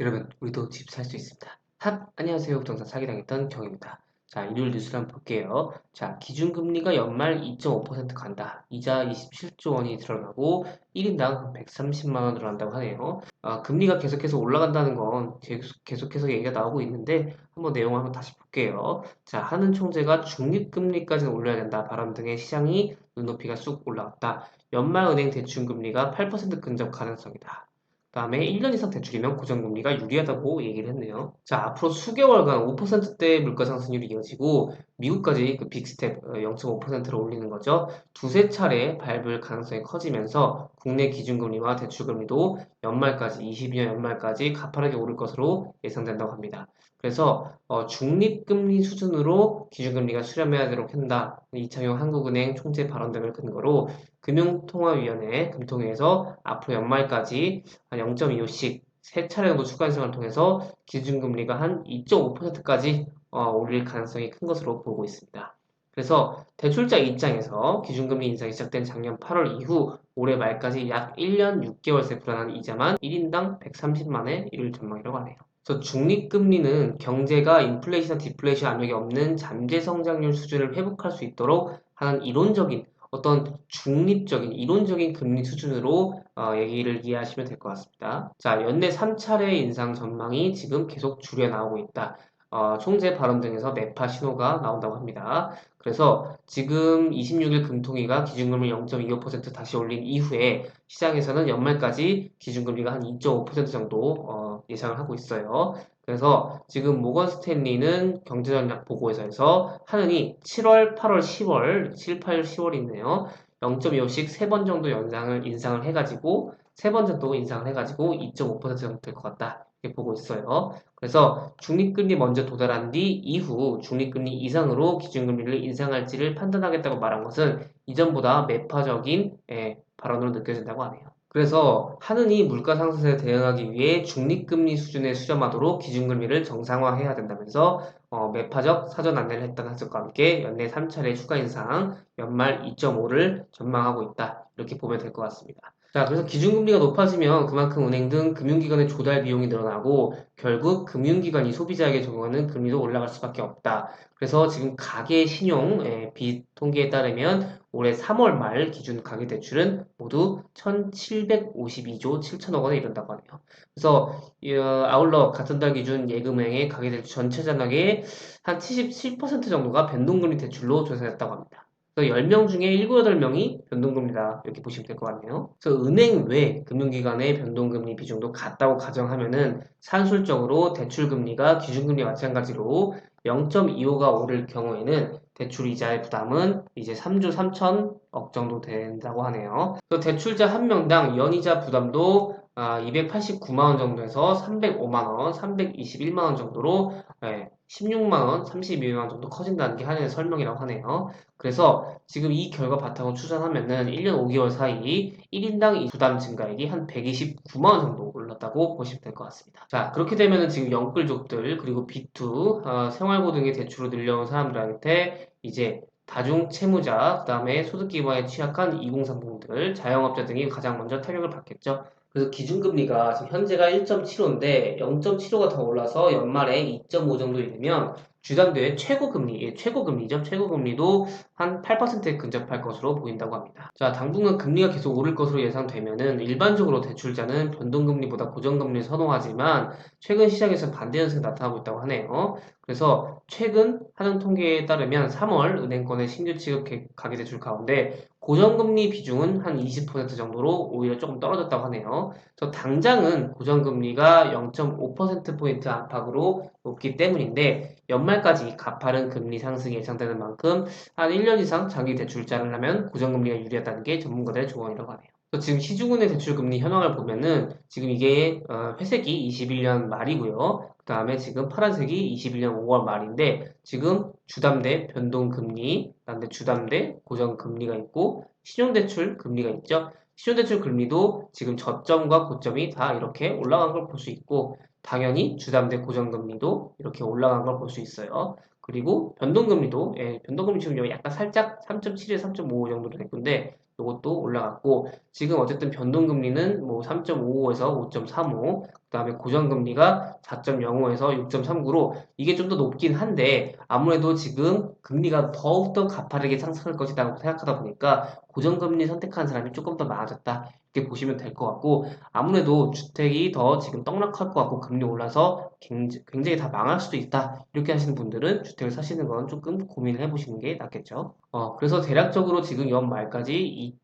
여러분, 우리도 집 살 수 있습니다. 안녕하세요. 부동산 사기당했던 경입니다. 자, 일요일 뉴스를 한번 볼게요. 자, 기준금리가 연말 2.5% 간다. 이자 27조 원이 드러나고 1인당 130만 원 늘어난다고 하네요. 금리가 계속해서 올라간다는 건 계속해서 얘기가 나오고 있는데 한번 내용을 한번 다시 볼게요. 자, 하는 총재가 중립금리까지는 올려야 된다. 바람 등의 시장이 눈높이가 쑥 올라왔다. 연말은행 대출금리가 8% 근접 가능성이다. 그다음에 1년 이상 대출이면 고정금리가 유리하다고 얘기를 했네요. 자, 앞으로 수개월간 5%대 물가 상승률이 이어지고 미국까지 그 빅스텝 0.5%를 올리는 거죠. 두세 차례 밟을 가능성이 커지면서 국내 기준금리와 대출금리도 연말까지 22년 연말까지 가파르게 오를 것으로 예상된다고 합니다. 그래서 중립금리 수준으로 기준금리가 수렴해야되도록 한다. 이창용 한국은행 총재 발언 등을 근거로 금융통화위원회 금통위에서 앞으로 연말까지 한 0.25씩 세 차례 정도 추가 인상을 통해서 기준금리가 한 2.5%까지 올릴 가능성이 큰 것으로 보고 있습니다. 그래서 대출자 입장에서 기준금리 인상이 시작된 작년 8월 이후 올해 말까지 약 1년 6개월새 불어난 이자만 1인당 130만에 이를 전망이라고 하네요. 그래서 중립금리는 경제가 인플레이션, 디플레이션 압력이 없는 잠재 성장률 수준을 회복할 수 있도록 하는 이론적인 어떤 중립적인 이론적인 금리 수준으로 얘기를 이해하시면 될 것 같습니다. 자, 연내 3차례 인상 전망이 지금 계속 줄여 나오고 있다. 총재 발언 등에서 매파 신호가 나온다고 합니다. 그래서 지금 26일 금통위가 기준금리 0.25% 다시 올린 이후에 시장에서는 연말까지 기준금리가 한 2.5% 정도 예상을 하고 있어요. 그래서 지금 모건 스탠리는 경제전략 보고서에서 하느니 7월, 8월, 10월, 7, 8, 10월 있네요. 0.25씩 3번 정도 인상을 해가지고 3번 정도 인상을 해가지고 2.5% 정도 될 것 같다. 이렇게 보고 있어요. 그래서 중립금리 먼저 도달한 뒤 이후 중립금리 이상으로 기준금리를 인상할지를 판단하겠다고 말한 것은 이전보다 매파적인 발언으로 느껴진다고 하네요. 그래서 하느니 물가 상승에 대응하기 위해 중립금리 수준에 수렴하도록 기준금리를 정상화해야 된다면서 매파적 사전 안내를 했다는 해석과 함께 연내 3차례 추가 인상 연말 2.5를 전망하고 있다. 이렇게 보면 될 것 같습니다. 자, 그래서 기준금리가 높아지면 그만큼 은행 등 금융기관의 조달 비용이 늘어나고 결국 금융기관이 소비자에게 적용하는 금리도 올라갈 수밖에 없다. 그래서 지금 가계 신용 빚 통계에 따르면 올해 3월 말 기준 가계대출은 모두 1,752조 7천억 원에 이른다고 하네요. 그래서 아울러 같은 달 기준 예금행의 가계대출 전체 잔액의 한 77% 정도가 변동금리 대출로 조사됐다고 합니다. 그래서 10명 중에 7, 8명이 변동금리다 이렇게 보시면 될 것 같네요. 그래서 은행 외 금융기관의 변동금리 비중도 같다고 가정하면은 산술적으로 대출금리가 기준금리와 마찬가지로 0.25가 오를 경우에는 대출 이자의 부담은 이제 3조 3천억 정도 된다고 하네요. 또 대출자 한 명당 연이자 부담도 289만 원 정도에서 305만 원, 321만 원 정도로 16만 원, 32만 원 정도 커진다는 게 한해의 설명이라고 하네요. 그래서 지금 이 결과 바탕으로 추산하면은 1년 5개월 사이 1인당 이 부담 증가액이 한 129만 원 정도 올랐다고 보시면 될 것 같습니다. 자, 그렇게 되면은 지금 영끌족들 그리고 B2 생활고 등의 대출로 늘려온 사람들한테 이제 다중 채무자, 그다음에 소득 기반에 취약한 2030들, 자영업자 등이 가장 먼저 타격을 받겠죠. 그래서 기준금리가 지금 현재가 1.75인데 0.75가 더 올라서 연말에 2.5 정도 이르면 주담대의 최고금리, 최고금리죠. 최고금리도 한 8%에 근접할 것으로 보인다고 합니다. 자, 당분간 금리가 계속 오를 것으로 예상되면은 일반적으로 대출자는 변동금리보다 고정금리를 선호하지만 최근 시장에서 반대 현상이 나타나고 있다고 하네요. 그래서 최근 한은 통계에 따르면 3월 은행권의 신규 취급 가계대출 가운데 고정금리 비중은 한 20% 정도로 오히려 조금 떨어졌다고 하네요. 그래서 당장은 고정금리가 0.5%포인트 안팎으로 높기 때문인데 연말까지 가파른 금리 상승이 예상되는 만큼 한 1년 이상 장기 대출자를 하면 고정금리가 유리하다는 게 전문가들의 조언이라고 하네요. 그래서 지금 시중은행 대출금리 현황을 보면은 지금 이게 회색이 21년 말이고요. 그 다음에 지금 파란색이 21년 5월 말인데 지금 주담대 변동금리, 그다음에 주담대 고정금리가 있고 신용대출 금리가 있죠. 신용대출 금리도 지금 저점과 고점이 다 이렇게 올라간 걸 볼 수 있고 당연히 주담대 고정금리도 이렇게 올라간 걸 볼 수 있어요. 그리고 변동금리도 변동금리 지금 여기 약간 살짝 3.7에서 3.55 정도로 됐는데 이것도 올라갔고 지금 어쨌든 변동금리는 뭐 3.55에서 5.35 그다음에 고정금리가 4.05에서 6.39로 이게 좀 더 높긴 한데 아무래도 지금 금리가 더욱더 가파르게 상승할 것이라고 생각하다 보니까 고정금리 선택하는 사람이 조금 더 많아졌다. 이렇게 보시면 될 것 같고 아무래도 주택이 더 지금 떡락할 것 같고 금리 올라서 굉장히 다 망할 수도 있다. 이렇게 하시는 분들은 주택을 사시는 건 조금 고민을 해보시는 게 낫겠죠. 그래서 대략적으로 지금 연말까지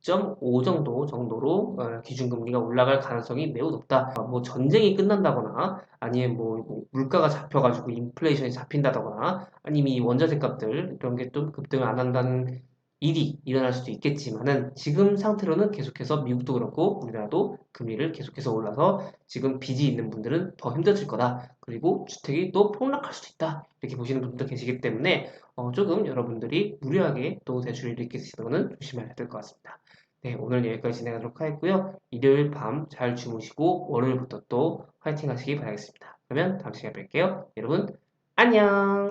2.5 정도로 기준금리가 올라갈 가능성이 매우 높다. 뭐 전쟁이 끝난다거나 아니면 뭐 물가가 잡혀가지고 인플레이션이 잡힌다거나 아니면 이 원자재 값들 이런 게 좀 급등을 안 한다는 일이 일어날 수도 있겠지만은 지금 상태로는 계속해서 미국도 그렇고 우리나라도 금리를 계속해서 올라서 지금 빚이 있는 분들은 더 힘들어질 거다. 그리고 주택이 또 폭락할 수도 있다. 이렇게 보시는 분도 계시기 때문에 조금 여러분들이 무리하게 또 대출을 이렇게 쓰시는 거는 조심해야 될 것 같습니다. 네, 오늘 여기까지 진행하도록 하겠고요. 일요일 밤 잘 주무시고 월요일부터 또 화이팅 하시기 바라겠습니다. 그러면 다음 시간에 뵐게요. 여러분, 안녕!